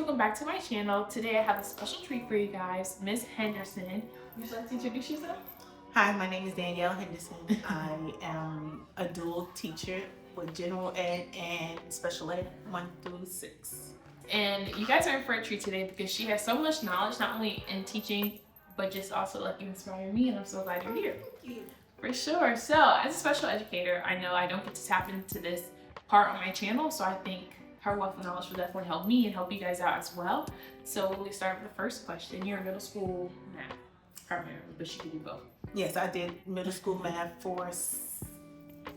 welcome back to my channel. Today I have a special treat for you guys, Miss Henderson. Would you like to introduce yourself? Hi, my name is Danielle Henderson. I am a dual teacher with general ed and special ed 1 through 6. And you guys are in for a treat today because she has so much knowledge, not only in teaching, but just also like inspiring me, and I'm so glad you're here. Thank you. For sure. So as a special educator, I know I don't get to tap into this part on my channel, so I think her wealth of knowledge will definitely help me and help you guys out as well. So we start with the first question. You're in middle school math primarily, but she can do both. Yes, I did middle school math for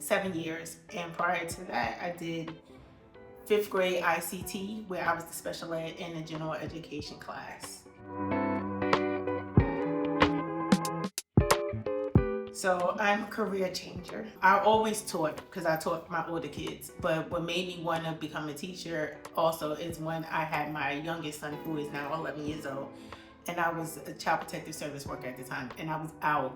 7 years, and prior to that, I did 5th grade ICT, where I was the special ed in the general education class. So I'm a career changer. I always taught because I taught my older kids, but what made me want to become a teacher also is when I had my youngest son, who is now 11 years old, and I was a child protective service worker at the time, and I was out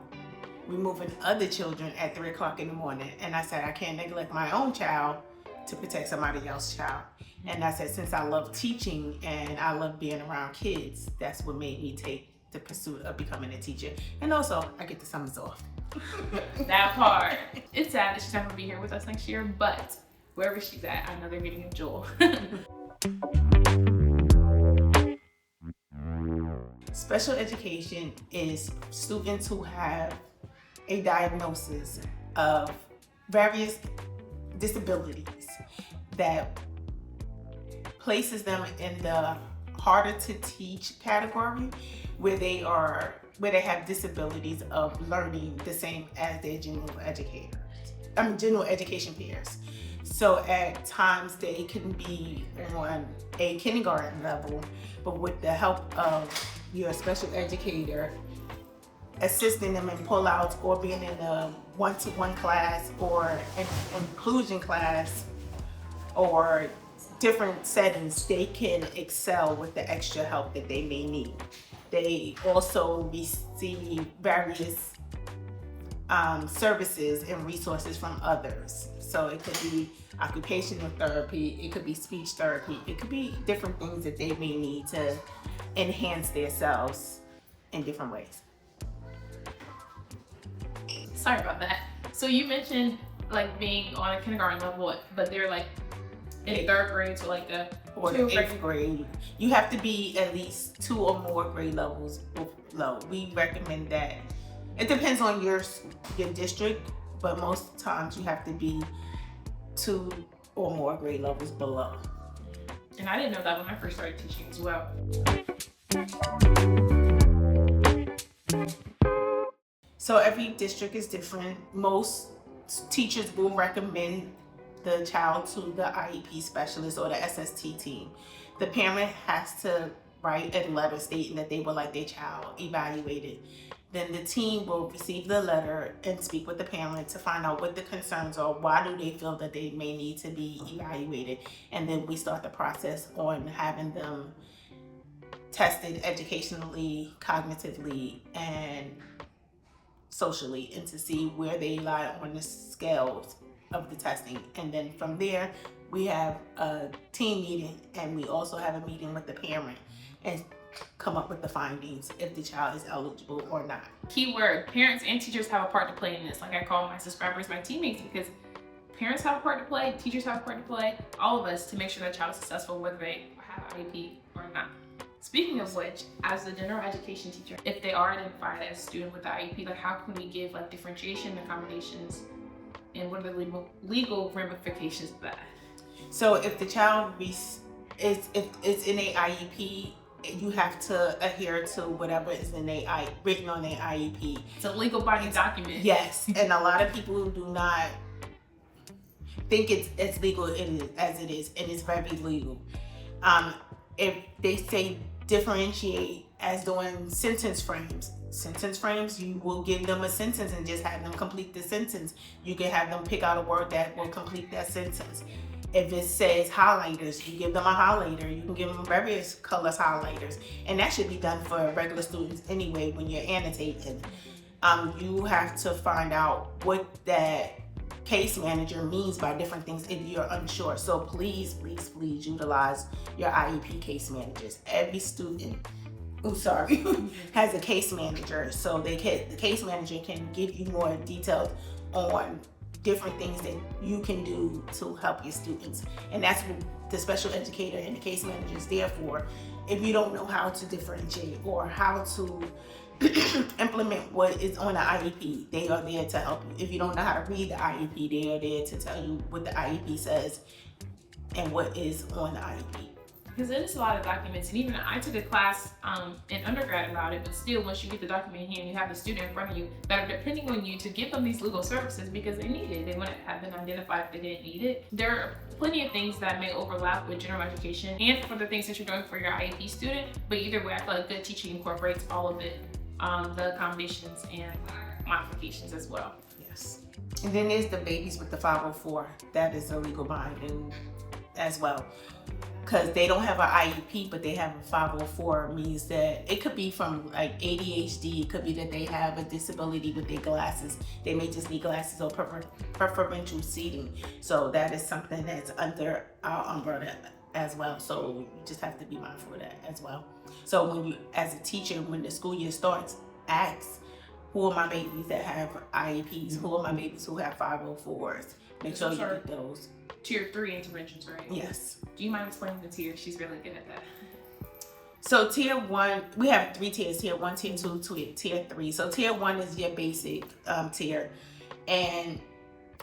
removing other children at 3 o'clock in the morning, and I said I can't neglect my own child to protect somebody else's child. And I said, since I love teaching and I love being around kids, that's what made me take the pursuit of becoming a teacher. And also, I get the summers off. That part. It's sad that she's not going to be here with us next year, but wherever she's at, I know they're getting a jewel. Special education is students who have a diagnosis of various disabilities that places them in the harder to teach category, where they have disabilities of learning the same as their general education peers. So at times they can be on a kindergarten level, but with the help of your special educator assisting them in pullouts or being in a one-to-one class or an inclusion class or different settings, they can excel with the extra help that they may need. They also receive various services and resources from others. So it could be occupational therapy, it could be speech therapy, it could be different things that they may need to enhance themselves in different ways. Sorry about that. So you mentioned like being on a kindergarten level, but they're like in 3rd grade to like the or the 8th grade. You have to be at least 2 or more grade levels below. We recommend that. It depends on your district, but most times you have to be 2 or more grade levels below. And I didn't know that when I first started teaching as well. So every district is different. Most teachers will recommend the child to the IEP specialist or the SST team. The parent has to write a letter stating that they would like their child evaluated. Then the team will receive the letter and speak with the parent to find out what the concerns are, why do they feel that they may need to be evaluated, and then we start the process on having them tested educationally, cognitively, and socially, and to see where they lie on the scales of the testing. And then from there, we have a team meeting, and we also have a meeting with the parent and come up with the findings if the child is eligible or not. Keyword, parents and teachers have a part to play in this. Like I call my subscribers my teammates, because parents have a part to play, teachers have a part to play, all of us, to make sure that child is successful whether they have IEP or not. Speaking of which, as a general education teacher, if they are identified as a student with the IEP, like how can we give like differentiation, accommodations, and what are the legal ramifications of that? So if the child is in a IEP, you have to adhere to whatever is written on the IEP. It's a legal binding document. Yes, and a lot of people do not think it's as legal as it is, and it's very legal. If they say differentiate as doing sentence frames, you will give them a sentence and just have them complete the sentence. You can have them pick out a word that will complete that sentence. If it says highlighters, you give them a highlighter. You can give them various colors highlighters. And that should be done for regular students anyway when you're annotating. You have to find out what that case manager means by different things if you're unsure. So please utilize your IEP case managers. Every student has a case manager, so the case manager can give you more details on different things that you can do to help your students. And that's what the special educator and the case manager is there for. If you don't know how to differentiate or how to implement what is on the IEP, they are there to help you. If you don't know how to read the IEP, they are there to tell you what the IEP says and what is on the IEP. Because it is a lot of documents, and even I took a class in undergrad about it, but still, once you get the document in hand, you have the student in front of you that are depending on you to give them these legal services because they need it. They wouldn't have been identified if they didn't need it. There are plenty of things that may overlap with general education and for the things that you're doing for your IEP student, but either way, I feel like good teaching incorporates all of it, the accommodations and modifications as well. Yes. And then there's the babies with the 504. That is a legal binding as well. Because they don't have an IEP, but they have a 504, means that it could be from like ADHD, it could be that they have a disability with their glasses. They may just need glasses or preferential seating. So that is something that's under our umbrella as well. So you just have to be mindful of that as well. So when you, as a teacher, when the school year starts, ask, who are my babies that have IEPs? Who are my babies who have 504s? Make sure you get those. Tier 3 interventions, right? Yes. Do you mind explaining the tiers? She's really good at that. So tier 1, we have 3 tiers, tier 1, tier 2, tier 3. So tier 1 is your basic tier, and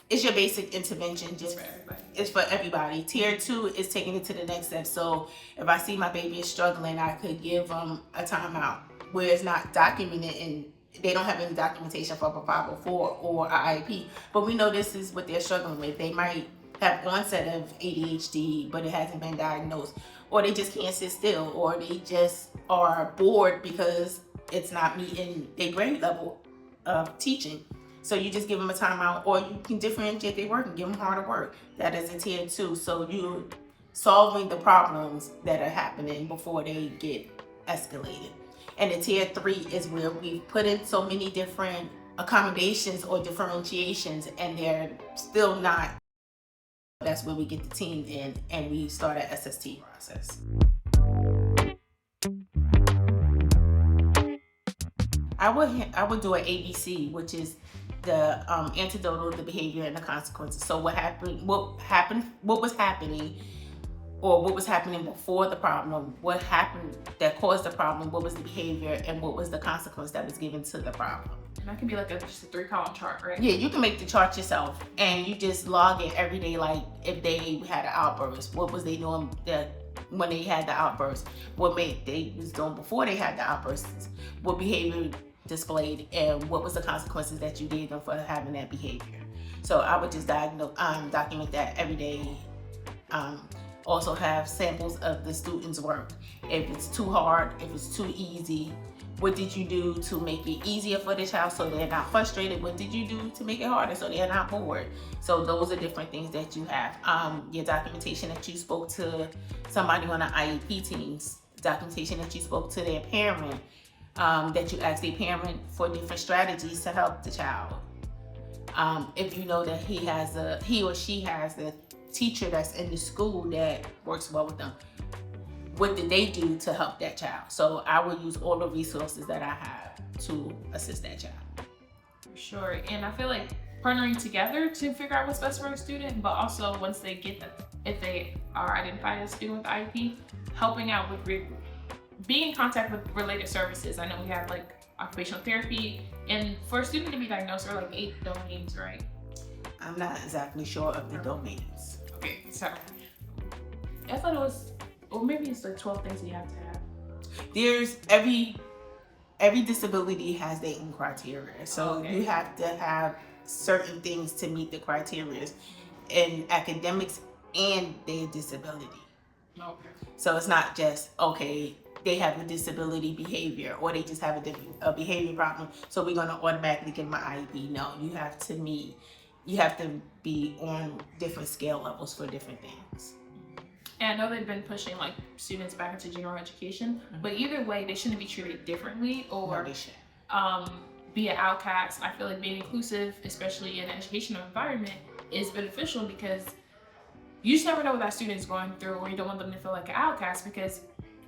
it's your basic intervention. Just for everybody. It's for everybody. Tier 2 is taking it to the next step. So if I see my baby is struggling, I could give them a timeout where it's not documented and they don't have any documentation for a 504 or an IEP. But we know this is what they're struggling with. They might have onset of ADHD, but it hasn't been diagnosed, or they just can't sit still, or they just are bored because it's not meeting their grade level of teaching. So you just give them a timeout, or you can differentiate their work and give them harder work. That is a tier 2. So you're solving the problems that are happening before they get escalated. And the tier 3 is where we've put in so many different accommodations or differentiations, and they're still not. That's where we get the team in and we start an SST process. I would do an ABC, which is the antidote, the behavior, and the consequences. So what was happening before the problem, what happened that caused the problem, what was the behavior, and what was the consequence that was given to the problem. And that can be like just a 3-column chart, right? Yeah, you can make the chart yourself and you just log it every day. Like if they had an outburst, what was they doing when they had the outburst? What they was doing before they had the outbursts? What behavior displayed, and what was the consequences that you gave them for having that behavior? So I would just document that every day. Also have samples of the student's work. If it's too hard, if it's too easy, what did you do to make it easier for the child so they're not frustrated? What did you do to make it harder so they're not bored? So those are different things that you have. Your documentation that you spoke to somebody on an IEP team, documentation that you spoke to their parent, that you asked their parent for different strategies to help the child. If you know that he or she has a teacher that's in the school that works well with them, what did they do to help that child? So I will use all the resources that I have to assist that child. For sure. And I feel like partnering together to figure out what's best for a student, but also once they get that, if they are identified as a student with IEP, helping out with being in contact with related services. I know we have like occupational therapy, and for a student to be diagnosed, there are like 8 domains, right? I'm not exactly sure of the domains. Okay, so I thought it was, or maybe it's like 12 things you have to have. There's every disability has their own criteria. So you have to have certain things to meet the criteria in academics and their disability. Okay. So it's not just, okay, they have a disability behavior, or they just have a behavior problem, so we're gonna automatically give them an IEP. No, you have to be on different scale levels for different things. And I know they've been pushing like students back into general education, but either way, they shouldn't be treated differently or be an outcast. I feel like being inclusive, especially in an educational environment, is beneficial because you just never know what that student is going through, or you don't want them to feel like an outcast, because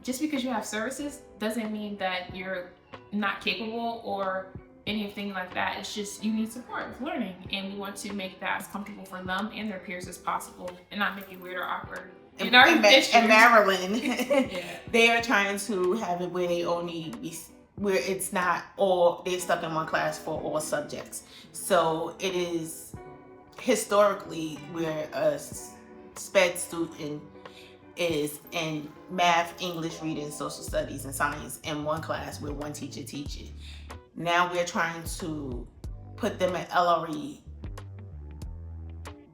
just because you have services doesn't mean that you're not capable or anything like that. It's just you need support with learning, and we want to make that as comfortable for them and their peers as possible and not make it weird or awkward. In Maryland, yeah. they are trying to have it where they only where it's not all they're stuck in one class for all subjects. So it is historically where a SPED student is in math, English, reading, social studies, and science in one class where one teacher teaches. Now we're trying to put them at LRE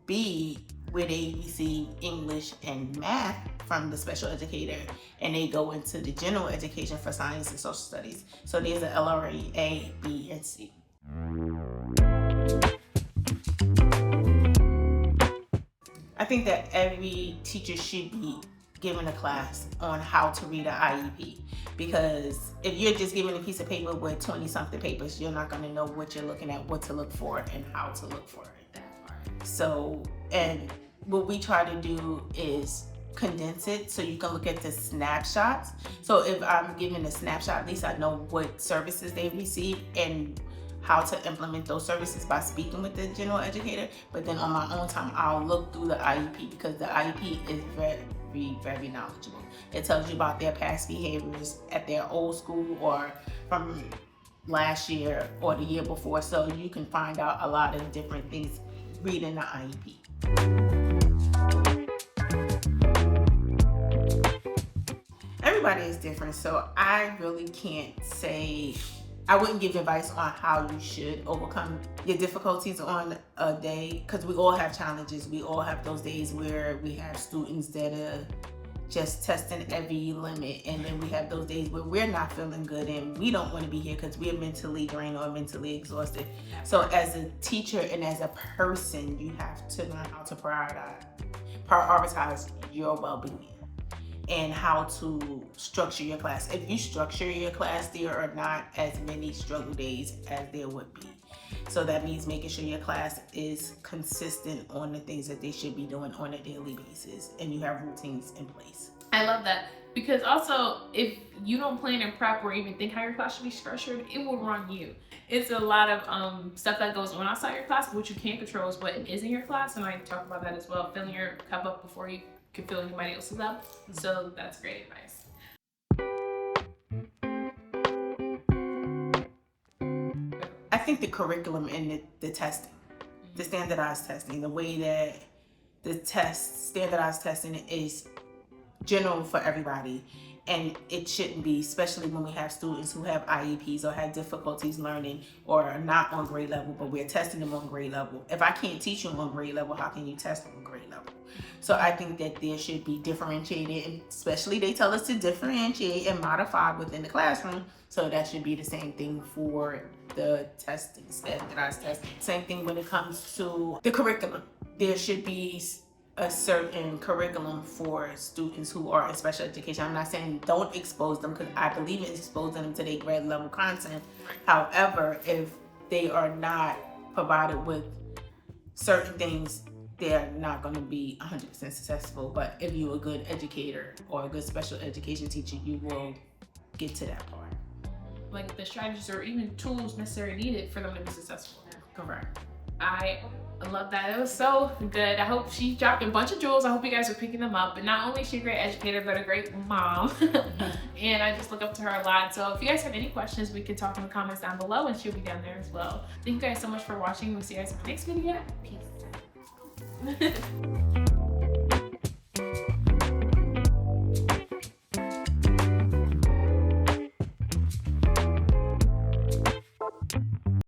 B, where they receive English and math from the special educator, and they go into the general education for science and social studies. So there's a LRE A, B, and C. I think that every teacher should be given a class on how to read an IEP, because if you're just given a piece of paper with 20-something papers, you're not going to know what you're looking at, what to look for, and how to look for it. So, and what we try to do is condense it so you can look at the snapshots. So if I'm given a snapshot, at least I know what services they receive and how to implement those services by speaking with the general educator. But then on my own time, I'll look through the IEP, because the IEP is very, very knowledgeable. It tells you about their past behaviors at their old school or from last year or the year before. So you can find out a lot of different things reading the IEP. Everybody is different, so I really can't say, I wouldn't give advice on how you should overcome your difficulties on a day, because we all have challenges. We all have those days where we have students that are just testing every limit, and then we have those days where we're not feeling good and we don't want to be here because we're mentally drained or mentally exhausted. So as a teacher and as a person, you have to learn how to prioritize your well-being and how to structure your class. If you structure your class, there are not as many struggle days as there would be. So that means making sure your class is consistent on the things that they should be doing on a daily basis, and you have routines in place. I love that, because also if you don't plan and prep or even think how your class should be structured, it will run you. It's a lot of stuff that goes on outside your class, but what you can't control is what is in your class, and I talk about that as well. Filling your cup up before you can fill anybody else's up. So that's great advice. I think the curriculum and the testing, the standardized testing, the way that the standardized testing is general for everybody, and it shouldn't be, especially when we have students who have IEPs or have difficulties learning or are not on grade level, but we're testing them on grade level. If I can't teach you on grade level, how can you test them on grade level? So I think that there should be differentiated, and especially they tell us to differentiate and modify within the classroom. So that should be the same thing for the testing, standardized testing. Same thing when it comes to the curriculum. There should be a certain curriculum for students who are in special education. I'm not saying don't expose them, because I believe in exposing them to their grade level content. However, if they are not provided with certain things, they're not going to be 100% successful. But if you're a good educator or a good special education teacher, you will get to that part. Like the strategies or even tools necessarily needed for them to be successful. Correct. I love that. It was so good. I hope she dropped a bunch of jewels. I hope you guys are picking them up. And not only is she a great educator, but a great mom. And I just look up to her a lot. So if you guys have any questions, we can talk in the comments down below, and she'll be down there as well. Thank you guys so much for watching. We'll see you guys in the next video. Peace.